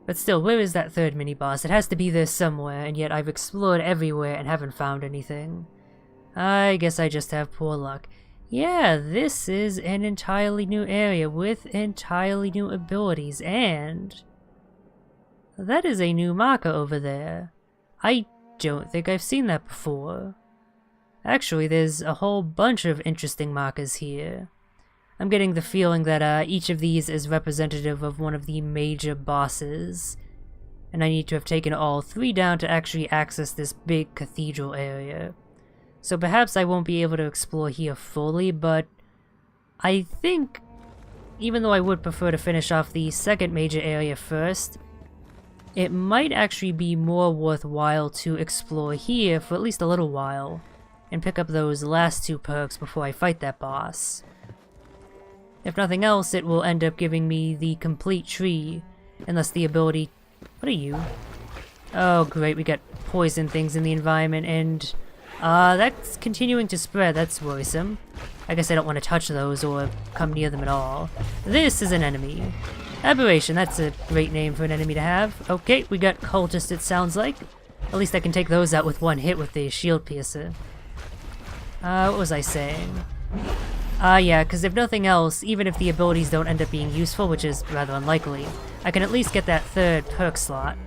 But still, where is that third mini-boss? It has to be there somewhere, and yet I've explored everywhere and haven't found anything. I guess I just have poor luck. Yeah, this is an entirely new area with entirely new abilities, and that is a new marker over there. I don't think I've seen that before. Actually, there's a whole bunch of interesting markers here. I'm getting the feeling that each of these is representative of one of the major bosses, and I need to have taken all 3 down to actually access this big cathedral area. So perhaps I won't be able to explore here fully, but I think, even though I would prefer to finish off the second major area first, it might actually be more worthwhile to explore here for at least a little while, and pick up those last 2 perks before I fight that boss. If nothing else, it will end up giving me the complete tree, unless the ability... What are you? Oh great, we got poison things in the environment, and that's continuing to spread. That's worrisome. I guess I don't want to touch those or come near them at all. This is an enemy. Aberration, that's a great name for an enemy to have. Okay, we got cultists, it sounds like. At least I can take those out with 1 hit with the shield piercer. What was I saying? Yeah, because if nothing else, even if the abilities don't end up being useful, which is rather unlikely, I can at least get that 3rd perk slot,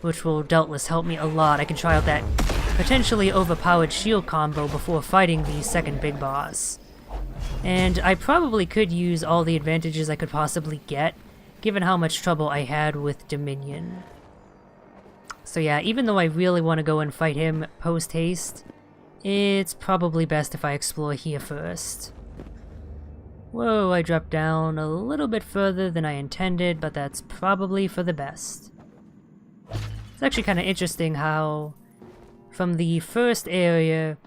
which will doubtless help me a lot. I can try out that potentially overpowered shield combo before fighting the second big boss. And I probably could use all the advantages I could possibly get, given how much trouble I had with Dominion. So yeah, even though I really want to go and fight him post-haste, it's probably best if I explore here first. Whoa, I dropped down a little bit further than I intended, but that's probably for the best. It's actually kind of interesting how, from the first area,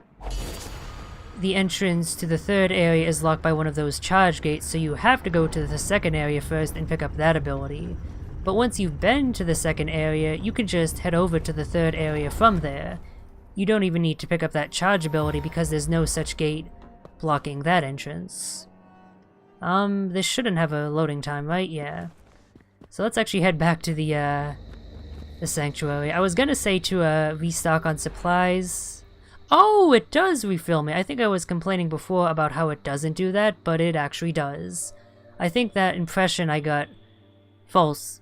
the entrance to the 3rd area is locked by one of those charge gates, so you have to go to the 2nd area first and pick up that ability. But once you've been to the 2nd area, you can just head over to the 3rd area from there. You don't even need to pick up that charge ability because there's no such gate blocking that entrance. This shouldn't have a loading time, right? Yeah. So let's actually head back to the sanctuary. I was gonna say to restock on supplies. Oh, it does refill me. I think I was complaining before about how it doesn't do that, but it actually does. I think that impression I got false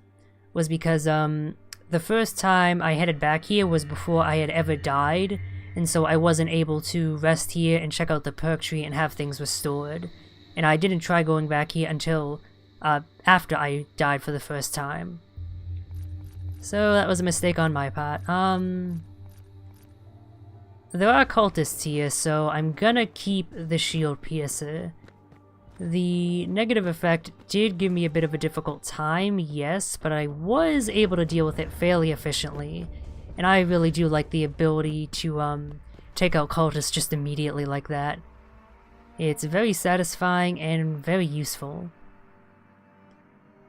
was because the first time I headed back here was before I had ever died, and so I wasn't able to rest here and check out the perk tree and have things restored. And I didn't try going back here until after I died for the first time. So that was a mistake on my part. There are cultists here, so I'm gonna keep the shield piercer. The negative effect did give me a bit of a difficult time, yes, but I was able to deal with it fairly efficiently. And I really do like the ability to take out cultists just immediately like that. It's very satisfying and very useful.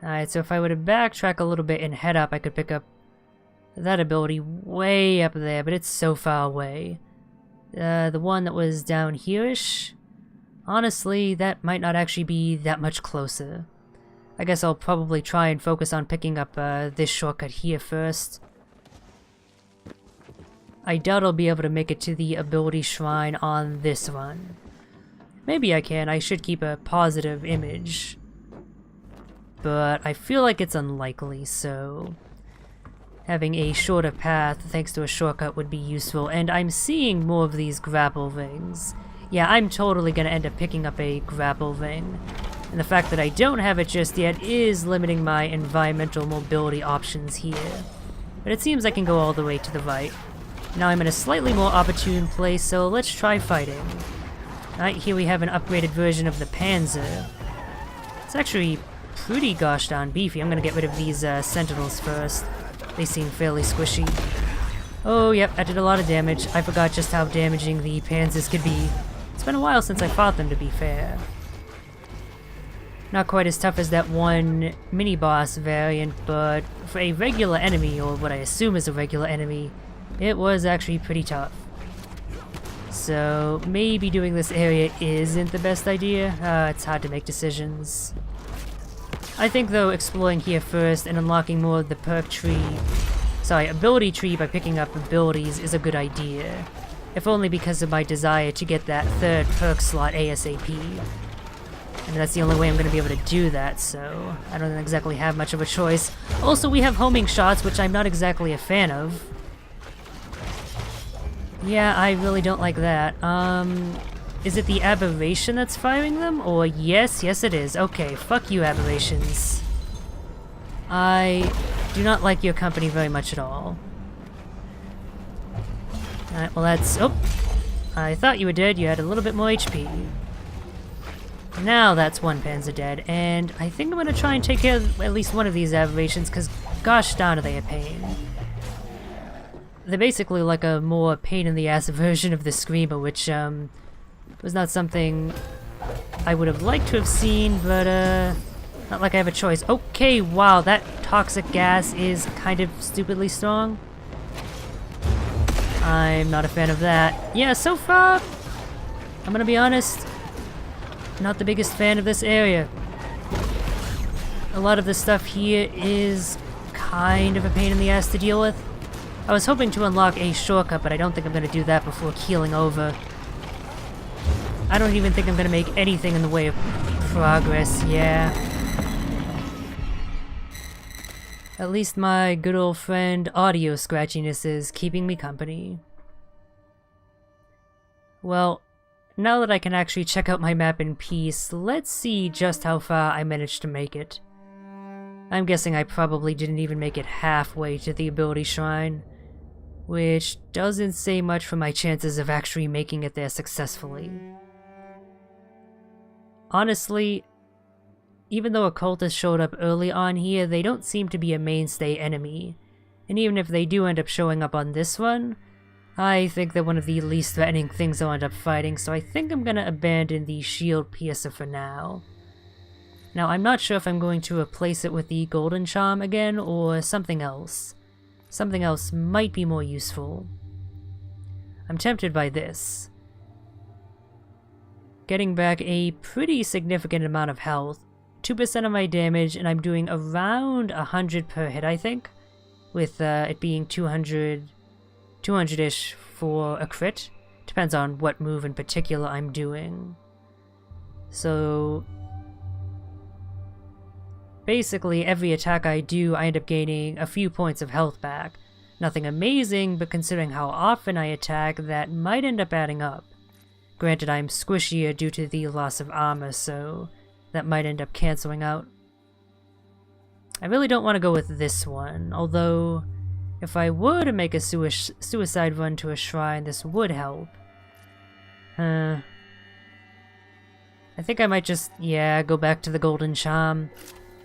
Alright, so if I were to backtrack a little bit and head up, I could pick up that ability way up there, but it's so far away. The one that was down here-ish? Honestly, that might not actually be that much closer. I guess I'll probably try and focus on picking up this shortcut here first. I doubt I'll be able to make it to the ability shrine on this run. Maybe I can. I should keep a positive image. But I feel like it's unlikely, so having a shorter path thanks to a shortcut would be useful. And I'm seeing more of these grapple rings. Yeah, I'm totally gonna end up picking up a grapple ring. And the fact that I don't have it just yet is limiting my environmental mobility options here. But it seems I can go all the way to the right. Now I'm in a slightly more opportune place, so let's try fighting. Alright, here we have an upgraded version of the Panzer. It's actually pretty gosh darn beefy. I'm gonna get rid of these sentinels first. They seem fairly squishy. Oh, yep, that did a lot of damage. I forgot just how damaging the Panzers could be. It's been a while since I fought them, to be fair. Not quite as tough as that one mini-boss variant, but for a regular enemy, or what I assume is a regular enemy, it was actually pretty tough. So maybe doing this area isn't the best idea. It's hard to make decisions. I think though exploring here first and unlocking more of the ability tree by picking up abilities is a good idea. If only because of my desire to get that third perk slot ASAP. And that's the only way I'm going to be able to do that, so I don't exactly have much of a choice. Also, we have homing shots, which I'm not exactly a fan of. Yeah, I really don't like that. Is it the aberration that's firing them? Or yes it is. Okay, fuck you, aberrations. I do not like your company very much at all. Alright, well that's... Oh! I thought you were dead, you had a little bit more HP. Now that's one Panzer dead, and I think I'm gonna try and take care of at least one of these aberrations, because gosh darn are they a pain. They're basically like a more pain-in-the-ass version of the Screamer, which was not something I would have liked to have seen, but not like I have a choice. Okay, wow, that toxic gas is kind of stupidly strong. I'm not a fan of that. Yeah, so far, I'm gonna be honest, not the biggest fan of this area. A lot of the stuff here is kind of a pain in the ass to deal with. I was hoping to unlock a shortcut, but I don't think I'm gonna do that before keeling over. I don't even think I'm gonna make anything in the way of progress, yeah. At least my good old friend audio scratchiness is keeping me company. Well, now that I can actually check out my map in peace, let's see just how far I managed to make it. I'm guessing I probably didn't even make it halfway to the ability shrine, which doesn't say much for my chances of actually making it there successfully. Honestly, even though occultists showed up early on here, they don't seem to be a mainstay enemy, and even if they do end up showing up on this one, I think they're one of the least threatening things I'll end up fighting, so I think I'm gonna abandon the shield piercer for now. Now, I'm not sure if I'm going to replace it with the golden charm again, or something else. Something else might be more useful. I'm tempted by this. Getting back a pretty significant amount of health, 2% of my damage, and I'm doing around 100 per hit, I think, with it being 200-ish for a crit. Depends on what move in particular I'm doing. So basically, every attack I do, I end up gaining a few points of health back. Nothing amazing, but considering how often I attack, that might end up adding up. Granted, I'm squishier due to the loss of armor, so that might end up canceling out. I really don't want to go with this one, although if I were to make a suicide run to a shrine, this would help. I think I might just, go back to the golden charm.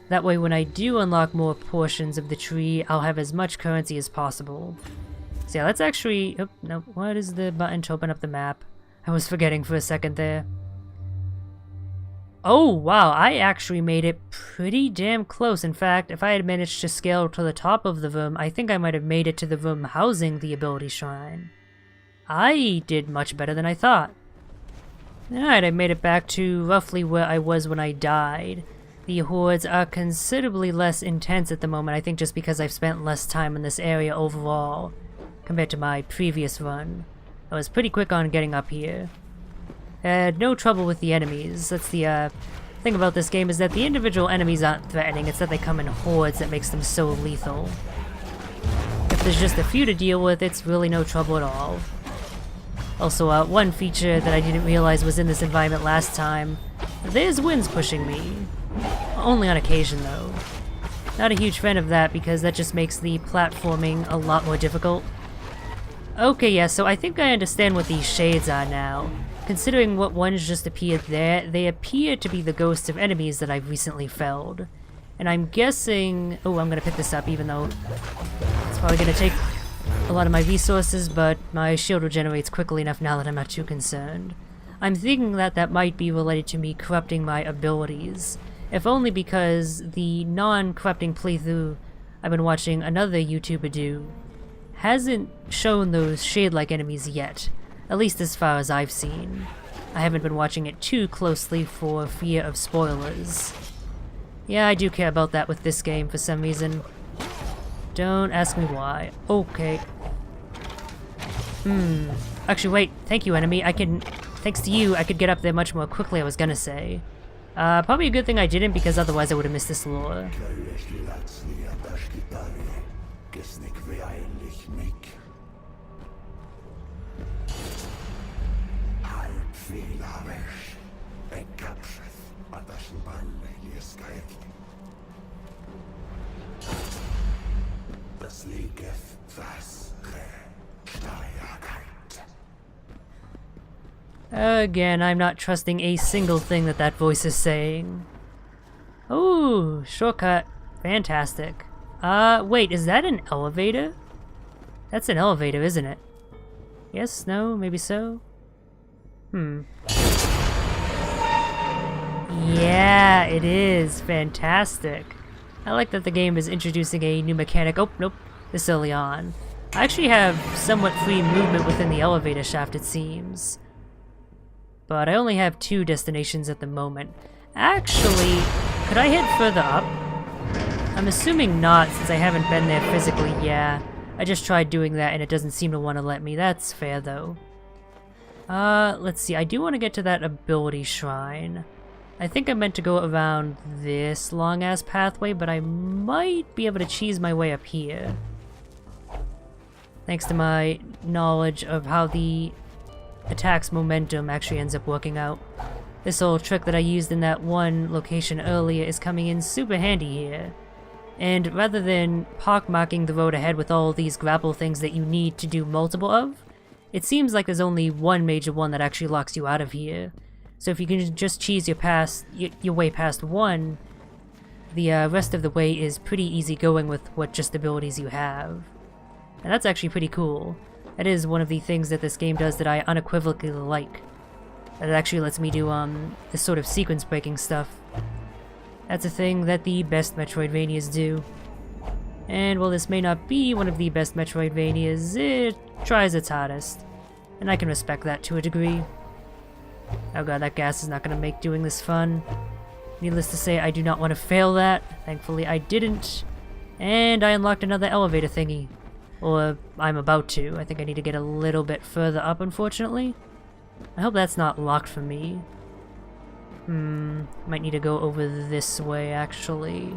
That way when I do unlock more portions of the tree, I'll have as much currency as possible. So yeah, let's actually... Oh, no, what is the button to open up the map? I was forgetting for a second there. Oh, wow, I actually made it pretty damn close. In fact, if I had managed to scale to the top of the room, I think I might have made it to the room housing the ability shrine. I did much better than I thought. Alright, I made it back to roughly where I was when I died. The hordes are considerably less intense at the moment, I think just because I've spent less time in this area overall, compared to my previous run. I was pretty quick on getting up here. Had no trouble with the enemies. That's the thing about this game, is that the individual enemies aren't threatening, it's that they come in hordes that makes them so lethal. If there's just a few to deal with, it's really no trouble at all. Also, one feature that I didn't realize was in this environment last time, there's winds pushing me. Only on occasion, though. Not a huge fan of that, because that just makes the platforming a lot more difficult. Okay, yeah, so I think I understand what these shades are now. Considering what ones just appeared there, they appear to be the ghosts of enemies that I've recently felled. And I'm guessing... Oh, I'm gonna pick this up, even though it's probably gonna take a lot of my resources, but my shield regenerates quickly enough now that I'm not too concerned. I'm thinking that that might be related to me corrupting my abilities, if only because the non-corrupting playthrough I've been watching another YouTuber do hasn't shown those shade-like enemies yet, at least as far as I've seen. I haven't been watching it too closely for fear of spoilers. Yeah, I do care about that with this game for some reason. Don't ask me why. Okay. Actually, wait. Thank you, enemy. Thanks to you, I could get up there much more quickly, I was gonna say. Probably a good thing I didn't, because otherwise I would have missed this lure. Again, I'm not trusting a single thing that that voice is saying. Ooh, shortcut. Fantastic. Wait, is that an elevator? That's an elevator, isn't it? Yes, no, maybe so? Yeah, it is. Fantastic. I like that the game is introducing a new mechanic. Oh, nope. This early on. I actually have somewhat free movement within the elevator shaft, it seems. But I only have 2 destinations at the moment. Actually, could I head further up? I'm assuming not, since I haven't been there physically. Yeah, I just tried doing that and it doesn't seem to want to let me. That's fair, though. Let's see. I do want to get to that ability shrine. I think I meant to go around this long-ass pathway, but I might be able to cheese my way up here. Thanks to my knowledge of how the attack's momentum actually ends up working out. This old trick that I used in that one location earlier is coming in super handy here. And rather than pockmarking the road ahead with all these grapple things that you need to do multiple of, it seems like there's only one major one that actually locks you out of here. So if you can just cheese your way past one, the rest of the way is pretty easy going with what just abilities you have. And that's actually pretty cool. That is one of the things that this game does that I unequivocally like. That it actually lets me do this sort of sequence breaking stuff. That's a thing that the best Metroidvanias do. And while this may not be one of the best Metroidvanias, it tries its hardest. And I can respect that to a degree. Oh god, that gas is not going to make doing this fun. Needless to say, I do not want to fail that. Thankfully I didn't. And I unlocked another elevator thingy. Or I'm about to. I think I need to get a little bit further up, unfortunately. I hope that's not locked for me. Might need to go over this way, actually.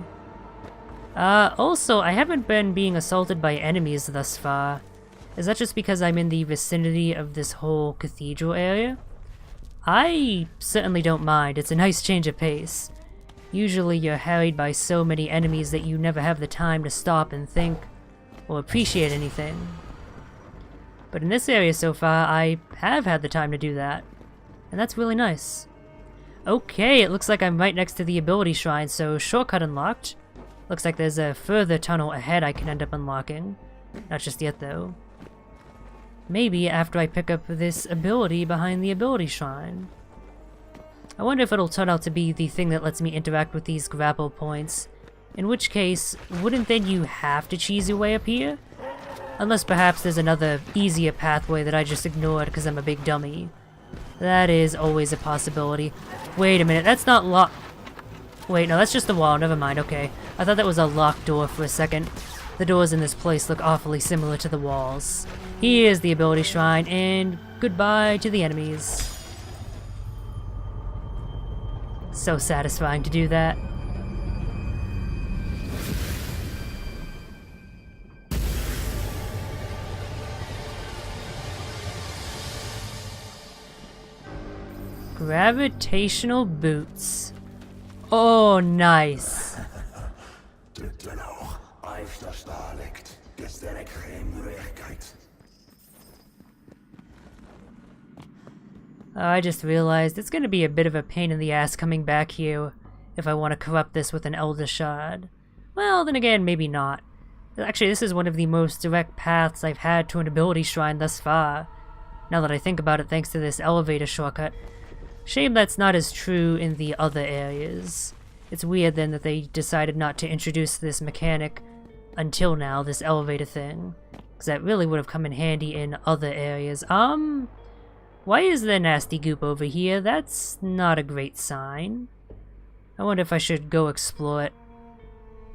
Also, I haven't been being assaulted by enemies thus far. Is that just because I'm in the vicinity of this whole cathedral area? I certainly don't mind. It's a nice change of pace. Usually you're harried by so many enemies that you never have the time to stop and think or appreciate anything. But in this area so far, I have had the time to do that. And that's really nice. Okay, it looks like I'm right next to the ability shrine, so shortcut unlocked. Looks like there's a further tunnel ahead I can end up unlocking. Not just yet, though. Maybe after I pick up this ability behind the ability shrine. I wonder if it'll turn out to be the thing that lets me interact with these grapple points. In which case, wouldn't then you have to cheese your way up here? Unless perhaps there's another easier pathway that I just ignored because I'm a big dummy. That is always a possibility. Wait a minute, that's not locked. Wait, no, that's just a wall, never mind, okay. I thought that was a locked door for a second. The doors in this place look awfully similar to the walls. Here's the ability shrine, and goodbye to the enemies. So satisfying to do that. Gravitational boots. Oh, nice. I just realized it's going to be a bit of a pain in the ass coming back here if I want to corrupt this with an Elder Shard. Well, then again, maybe not. Actually, this is one of the most direct paths I've had to an ability shrine thus far. Now that I think about it, thanks to this elevator shortcut. Shame that's not as true in the other areas. It's weird then that they decided not to introduce this mechanic until now, this elevator thing. Because that really would have come in handy in other areas. Why is there nasty goop over here? That's not a great sign. I wonder if I should go explore it.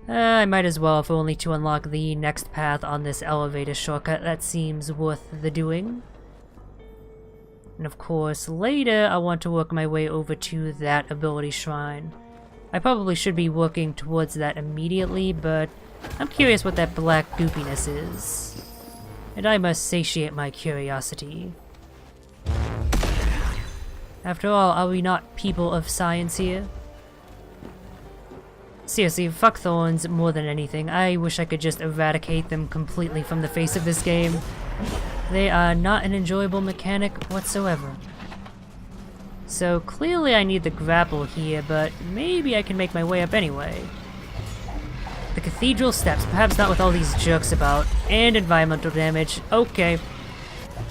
I might as well, if only to unlock the next path on this elevator shortcut. That seems worth the doing. And of course, later I want to work my way over to that ability shrine. I probably should be working towards that immediately, but I'm curious what that black goopiness is. And I must satiate my curiosity. After all, are we not people of science here? Seriously, fuck thorns more than anything. I wish I could just eradicate them completely from the face of this game. They are not an enjoyable mechanic whatsoever. So clearly I need the grapple here, but maybe I can make my way up anyway. The cathedral steps, perhaps not with all these jerks about, and environmental damage. Okay.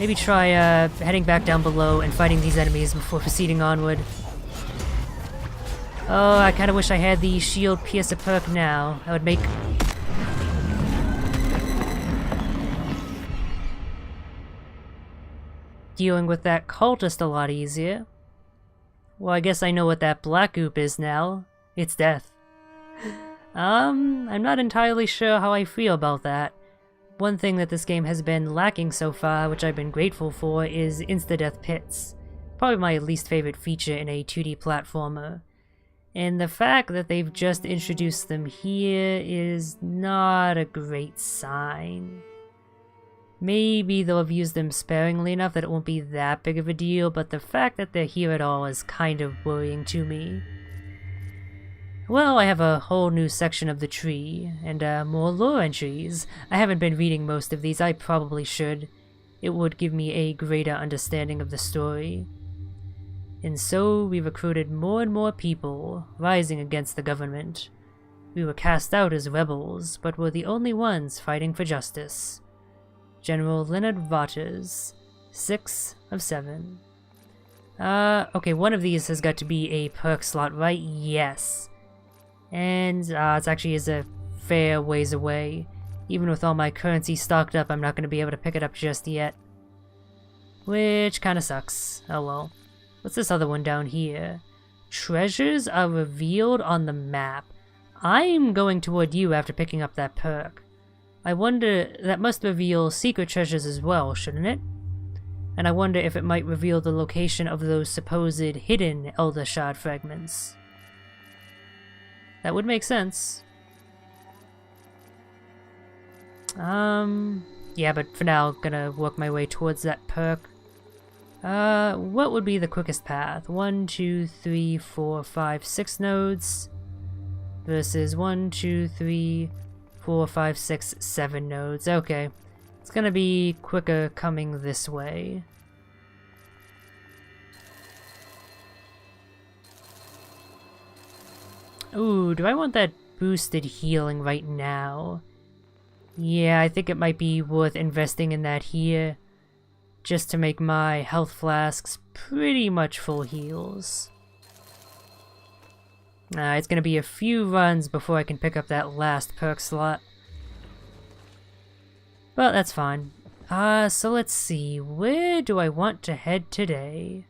Maybe try heading back down below and fighting these enemies before proceeding onward. Oh, I kinda wish I had the shield piercer perk now. That would make dealing with that cultist a lot easier. Well, I guess I know what that black goop is now. It's death. I'm not entirely sure how I feel about that. One thing that this game has been lacking so far, which I've been grateful for, is insta-death pits. Probably my least favorite feature in a 2D platformer. And the fact that they've just introduced them here is not a great sign. Maybe they'll have used them sparingly enough that it won't be that big of a deal, but the fact that they're here at all is kind of worrying to me. Well, I have a whole new section of the tree, and more lore entries. I haven't been reading most of these, I probably should. It would give me a greater understanding of the story. And so we recruited more and more people, rising against the government. We were cast out as rebels, but were the only ones fighting for justice. General Leonard Waters, 6 of 7. Okay, one of these has got to be a perk slot, right? Yes. And, it actually is a fair ways away. Even with all my currency stocked up, I'm not going to be able to pick it up just yet. Which kinda sucks. Oh well. What's this other one down here? Treasures are revealed on the map. I'm going toward you after picking up that perk. I wonder, that must reveal secret treasures as well, shouldn't it? And I wonder if it might reveal the location of those supposed hidden Elder Shard fragments. That would make sense. Yeah, but for now, gonna work my way towards that perk. What would be the quickest path? 1, 2, 3, 4, 5, 6 nodes versus 1, 2, 3, 4, 5, 6, 7 nodes. Okay. It's gonna be quicker coming this way. Ooh, do I want that boosted healing right now? Yeah, I think it might be worth investing in that here. Just to make my health flasks pretty much full heals. It's gonna be a few runs before I can pick up that last perk slot. But that's fine. So let's see, where do I want to head today?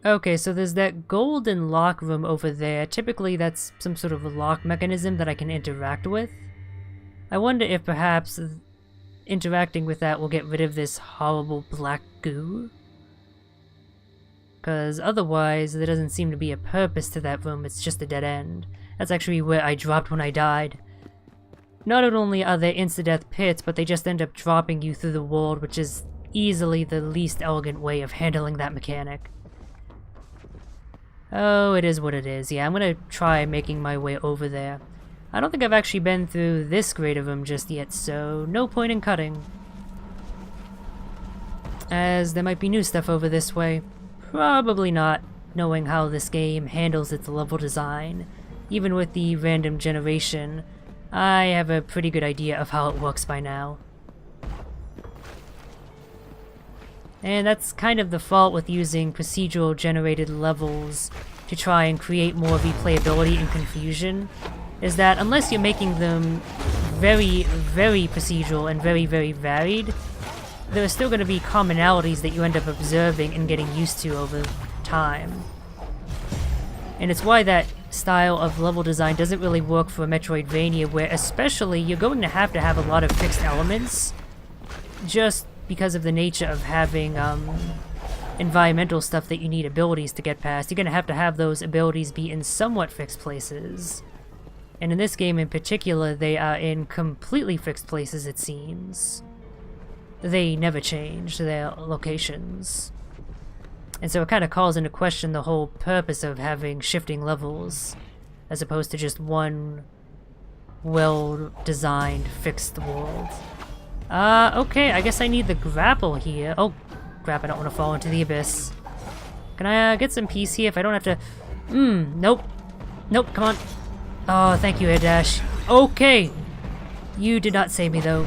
Okay, so there's that golden lock room over there. Typically that's some sort of a lock mechanism that I can interact with. I wonder if perhaps interacting with that will get rid of this horrible black goo. Because otherwise there doesn't seem to be a purpose to that room, it's just a dead end. That's actually where I dropped when I died. Not only are there insta-death pits, but they just end up dropping you through the world, which is easily the least elegant way of handling that mechanic. Oh, it is what it is. Yeah, I'm gonna try making my way over there. I don't think I've actually been through this great of room just yet, so no point in cutting. As there might be new stuff over this way. Probably not, knowing how this game handles its level design. Even with the random generation, I have a pretty good idea of how it works by now. And that's kind of the fault with using procedural generated levels to try and create more replayability and confusion, is that unless you're making them very, very procedural and very, very varied, there are still going to be commonalities that you end up observing and getting used to over time. And it's why that style of level design doesn't really work for a Metroidvania, where especially you're going to have a lot of fixed elements, just because of the nature of having environmental stuff that you need abilities to get past. You're going to have those abilities be in somewhat fixed places. And in this game in particular, they are in completely fixed places, it seems. They never change their locations. And so it kind of calls into question the whole purpose of having shifting levels, as opposed to just one well-designed fixed world. Okay, I guess I need the grapple here. Oh, crap, I don't want to fall into the abyss. Can I get some peace here if I don't have to... Nope. Nope, come on. Oh, thank you, Air Dash. Okay! You did not save me, though.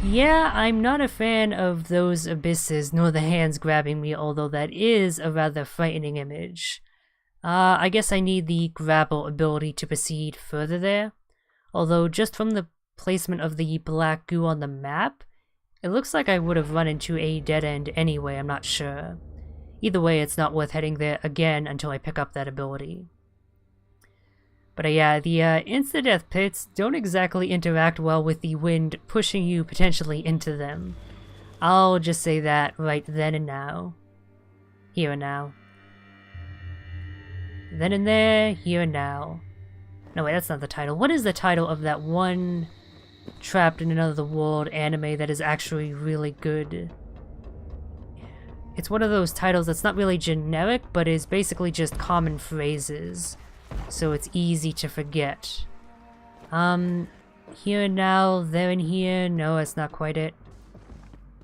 Yeah, I'm not a fan of those abysses, nor the hands grabbing me, although that is a rather frightening image. I guess I need the grapple ability to proceed further there. Although, just from the placement of the black goo on the map, it looks like I would have run into a dead end anyway, I'm not sure. Either way, it's not worth heading there again until I pick up that ability. But yeah, the insta-death pits don't exactly interact well with the wind pushing you potentially into them. I'll just say that right then and now. Here and now. Then and there, here and now. No, wait, that's not the title. What is the title of that one Trapped in Another World anime that is actually really good? It's one of those titles that's not really generic, but is basically just common phrases, so it's easy to forget. Here and now, there and here, no, that's not quite it.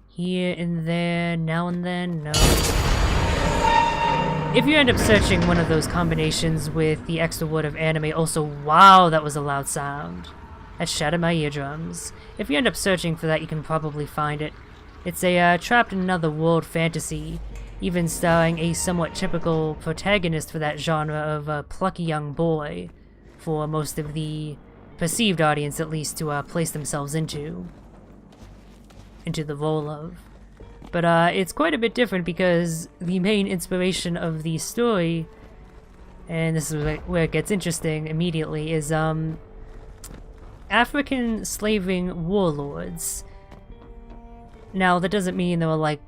Here and there, now and then, no. If you end up searching one of those combinations with the extra word of anime, also, wow, that was a loud sound. That shattered my eardrums. If you end up searching for that, you can probably find it. It's a Trapped in Another World fantasy, even starring a somewhat typical protagonist for that genre of a plucky young boy, for most of the perceived audience at least to place themselves into the role of. But it's quite a bit different because the main inspiration of the story, and this is where it gets interesting immediately, is African slaving warlords. Now, that doesn't mean there were like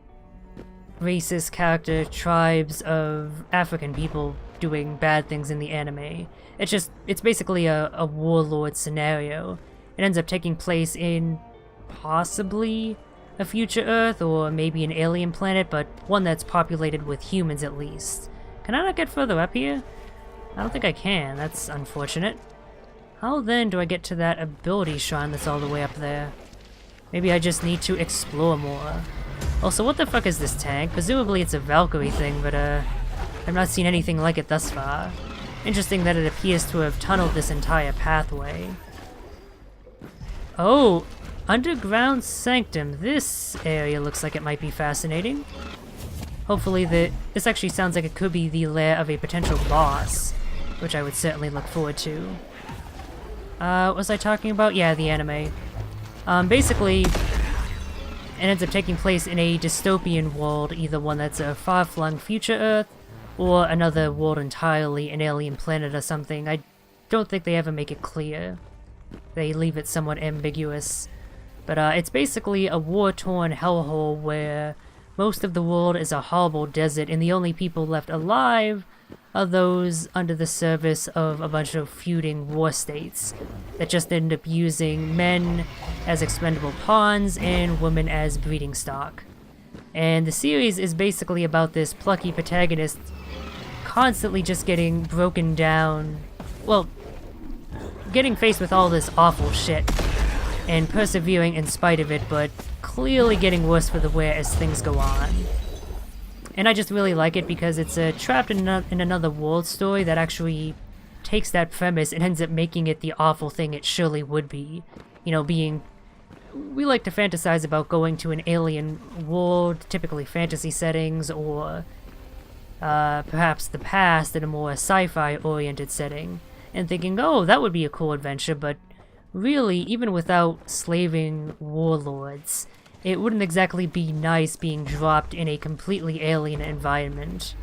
racist character tribes of African people doing bad things in the anime. It's basically a warlord scenario. It ends up taking place in possibly a future Earth, or maybe an alien planet, but one that's populated with humans at least. Can I not get further up here? I don't think I can, that's unfortunate. How then do I get to that ability shrine that's all the way up there? Maybe I just need to explore more. Also, what the fuck is this tank? Presumably it's a Valkyrie thing, but I've not seen anything like it thus far. Interesting that it appears to have tunneled this entire pathway. Oh! Underground Sanctum. This area looks like it might be fascinating. Hopefully this actually sounds like it could be the lair of a potential boss, which I would certainly look forward to. What was I talking about? Yeah, the anime. Basically, it ends up taking place in a dystopian world, either one that's a far-flung future Earth, or another world entirely, an alien planet or something. I don't think they ever make it clear. They leave it somewhat ambiguous. But it's basically a war-torn hellhole where most of the world is a horrible desert, and the only people left alive are those under the service of a bunch of feuding war states that just end up using men as expendable pawns and women as breeding stock. And the series is basically about this plucky protagonist constantly just getting broken down, well, getting faced with all this awful shit and persevering in spite of it, but clearly getting worse for the wear as things go on. And I just really like it because it's a Trapped in Another World story that actually takes that premise and ends up making it the awful thing it surely would be. You know, we like to fantasize about going to an alien world, typically fantasy settings, or perhaps the past in a more sci-fi oriented setting, and thinking, oh, that would be a cool adventure, but really, even without slaving warlords, it wouldn't exactly be nice being dropped in a completely alien environment.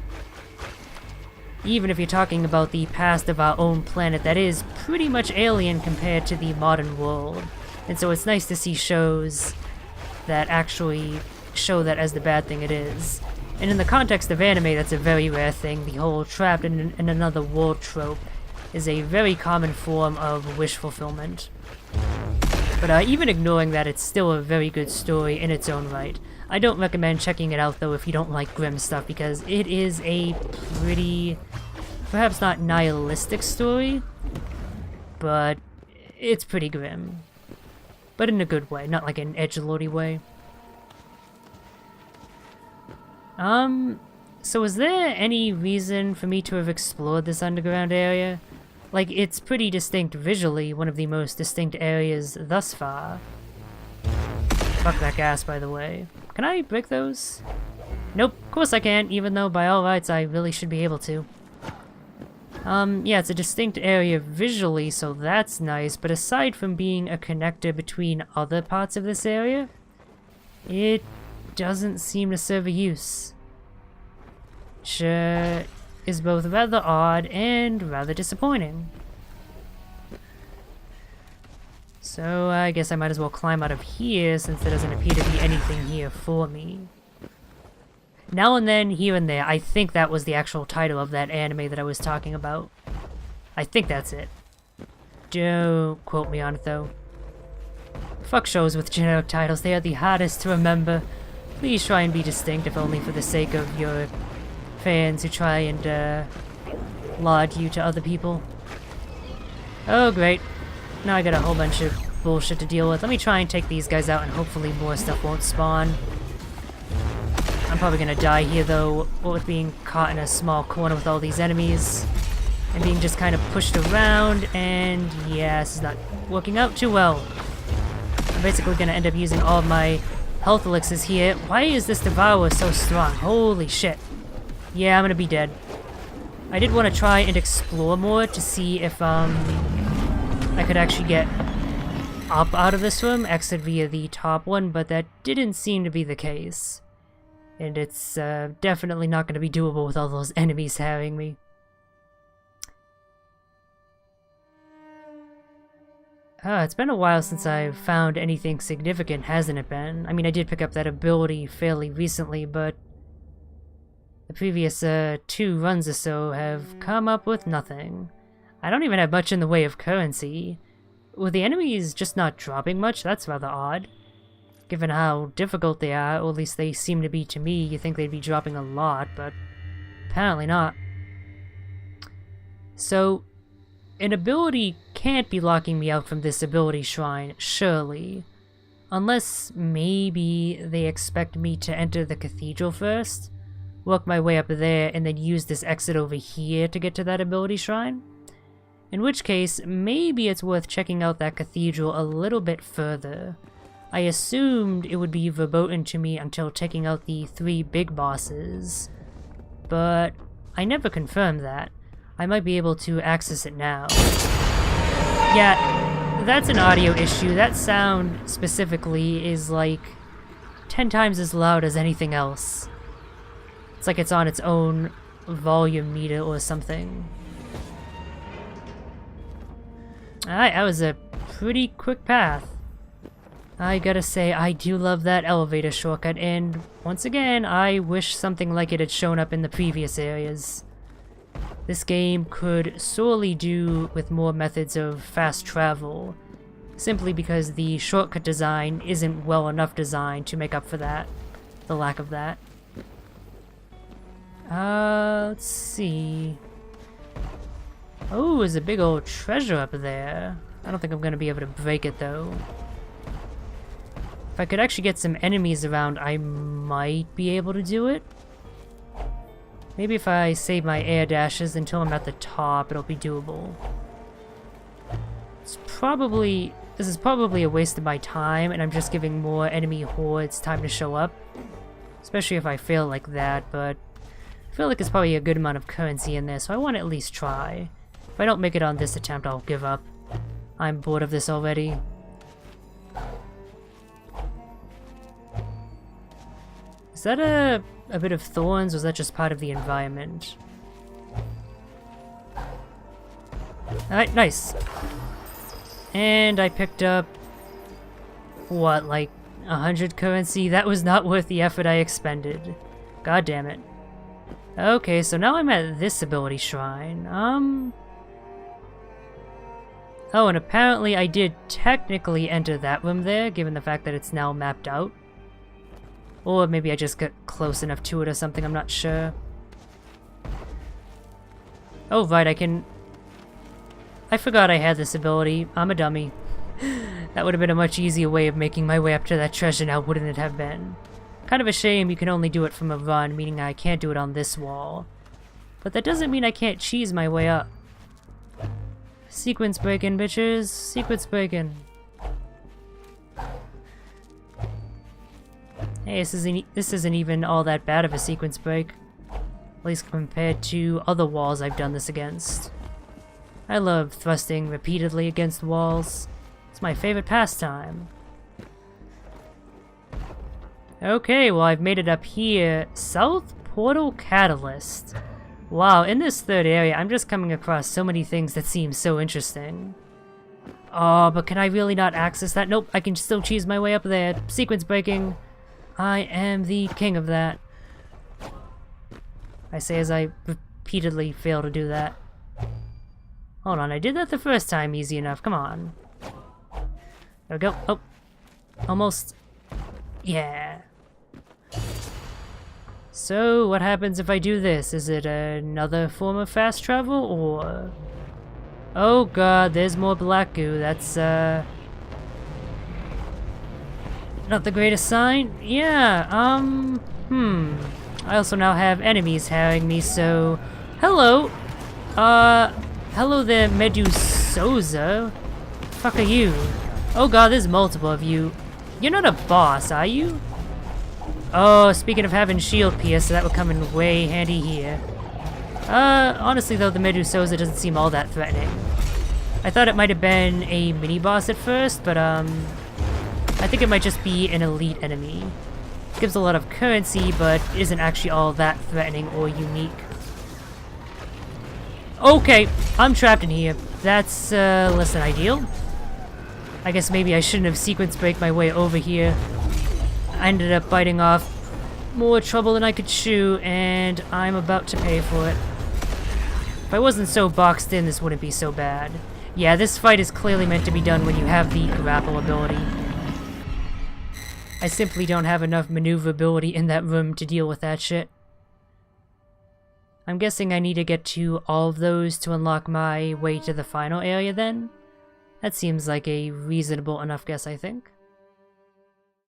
Even if you're talking about the past of our own planet that is pretty much alien compared to the modern world. And so it's nice to see shows that actually show that as the bad thing it is. And in the context of anime, that's a very rare thing. The whole trapped in another world trope is a very common form of wish fulfillment. But even ignoring that, it's still a very good story in its own right. I don't recommend checking it out though if you don't like grim stuff, because it is a pretty, perhaps not nihilistic story, but it's pretty grim. But in a good way, not like an edgelordy way. So is there any reason for me to have explored this underground area? Like, it's pretty distinct visually, one of the most distinct areas thus far. Fuck that gas, by the way. Can I break those? Nope, of course I can't, even though by all rights I really should be able to. Yeah, it's a distinct area visually, so that's nice, but aside from being a connector between other parts of this area, it doesn't seem to serve a use. Which is both rather odd and rather disappointing. So I guess I might as well climb out of here since there doesn't appear to be anything here for me. Now and then, here and there, I think that was the actual title of that anime that I was talking about. I think that's it. Don't quote me on it though. Fuck shows with generic titles, they are the hardest to remember. Please try and be distinct, if only for the sake of your fans who try and laud you to other people. Oh great. Now I got a whole bunch of bullshit to deal with. Let me try and take these guys out and hopefully more stuff won't spawn. I'm probably gonna die here though, with being caught in a small corner with all these enemies. And being just kind of pushed around, and yeah, this is not working out too well. I'm basically gonna end up using all of my health elixirs here. Why is this Devourer so strong? Holy shit. Yeah, I'm gonna be dead. I did want to try and explore more to see if I could actually get up out of this room, exit via the top one, but that didn't seem to be the case. And it's definitely not going to be doable with all those enemies harrying me. It's been a while since I've found anything significant, hasn't it been? I mean, I did pick up that ability fairly recently, but the previous 2 runs or so have come up with nothing. I don't even have much in the way of currency. With the enemies just not dropping much, that's rather odd. Given how difficult they are, or at least they seem to be to me, you think they'd be dropping a lot, but apparently not. So, an ability can't be locking me out from this ability shrine, surely. Unless maybe they expect me to enter the cathedral first, work my way up there, and then use this exit over here to get to that ability shrine? In which case, maybe it's worth checking out that cathedral a little bit further. I assumed it would be verboten to me until taking out the 3 big bosses, but I never confirmed that. I might be able to access it now. Yeah, that's an audio issue. That sound specifically is like 10 times as loud as anything else. It's like it's on its own volume meter or something. Alright, that was a pretty quick path. I gotta say, I do love that elevator shortcut, and once again, I wish something like it had shown up in the previous areas. This game could sorely do with more methods of fast travel, simply because the shortcut design isn't well enough designed to make up for that, the lack of that. Let's see. Oh, there's a big old treasure up there. I don't think I'm gonna be able to break it though. If I could actually get some enemies around, I might be able to do it. Maybe if I save my air dashes until I'm at the top, it'll be doable. This is probably a waste of my time, and I'm just giving more enemy hordes time to show up. Especially if I fail like that, but I feel like there's probably a good amount of currency in there, so I want to at least try. If I don't make it on this attempt, I'll give up. I'm bored of this already. that a bit of thorns, or is that just part of the environment? Alright, nice. And I picked up, what, like 100 currency? That was not worth the effort I expended. God damn it. Okay, so now I'm at this ability shrine. Oh, and apparently I did technically enter that room there, given the fact that it's now mapped out. Or maybe I just got close enough to it or something, I'm not sure. Oh, right, I forgot I had this ability. I'm a dummy. That would have been a much easier way of making my way up to that treasure now, wouldn't it have been? Kind of a shame you can only do it from a run, meaning I can't do it on this wall. But that doesn't mean I can't cheese my way up. Sequence breaking, bitches. Sequence breaking. Hey, this isn't even all that bad of a sequence break. At least compared to other walls I've done this against. I love thrusting repeatedly against walls. It's my favorite pastime. Okay, well I've made it up here. South Portal Catalyst. Wow, in this third area, I'm just coming across so many things that seem so interesting. Oh, but can I really not access that? Nope, I can still cheese my way up there. Sequence breaking. I am the king of that. I say as I repeatedly fail to do that. Hold on, I did that the first time easy enough. Come on. There we go. Oh. Almost. Yeah. So, what happens if I do this? Is it another form of fast travel, or... Oh god, there's more black goo. That's, not the greatest sign? Yeah, I also now have enemies harrying me, so... Hello! Hello there, Medusosa. Fuck are you? Oh god, there's multiple of you. You're not a boss, are you? Oh, speaking of having shield pierce, so that would come in way handy here. Honestly though, the Medusosa doesn't seem all that threatening. I thought it might have been a mini-boss at first, but I think it might just be an elite enemy. Gives a lot of currency, but isn't actually all that threatening or unique. Okay, I'm trapped in here. That's, less than ideal. I guess maybe I shouldn't have sequence break my way over here. I ended up biting off more trouble than I could chew, and I'm about to pay for it. If I wasn't so boxed in, this wouldn't be so bad. Yeah, this fight is clearly meant to be done when you have the grapple ability. I simply don't have enough maneuverability in that room to deal with that shit. I'm guessing I need to get to all of those to unlock my way to the final area then? That seems like a reasonable enough guess, I think.